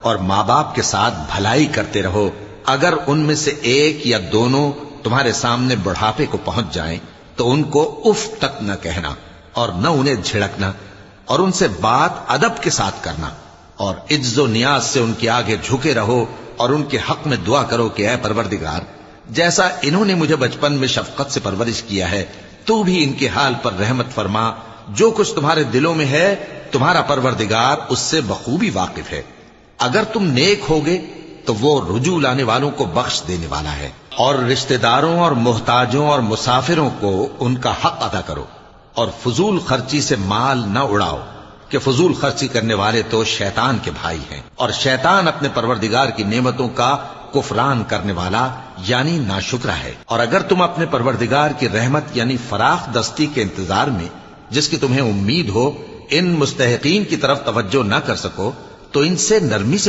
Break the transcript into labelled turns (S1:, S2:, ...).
S1: اور ماں باپ کے ساتھ بھلائی کرتے رہو، اگر ان میں سے ایک یا دونوں تمہارے سامنے بڑھاپے کو پہنچ جائیں تو ان کو اف تک نہ کہنا اور نہ انہیں جھڑکنا، اور ان سے بات ادب کے ساتھ کرنا، اور عجز و نیاز سے ان کے آگے جھکے رہو اور ان کے حق میں دعا کرو کہ اے پروردگار، جیسا انہوں نے مجھے بچپن میں شفقت سے پرورش کیا ہے تو بھی ان کے حال پر رحمت فرما، جو کچھ تمہارے دلوں میں ہے تمہارا پروردگار اس سے بخوبی واقف ہے، اگر تم نیک ہوگے تو وہ رجوع لانے والوں کو بخش دینے والا ہے۔ اور رشتہ داروں اور محتاجوں اور مسافروں کو ان کا حق ادا کرو، اور فضول خرچی سے مال نہ اڑاؤ کہ فضول خرچی کرنے والے تو شیطان کے بھائی ہیں، اور شیطان اپنے پروردگار کی نعمتوں کا کفران کرنے والا یعنی ناشکرا ہے۔ اور اگر تم اپنے پروردگار کی رحمت یعنی فراخ دستی کے انتظار میں جس کی تمہیں امید ہو ان مستحقین کی طرف توجہ نہ کر سکو تو ان سے نرمی سے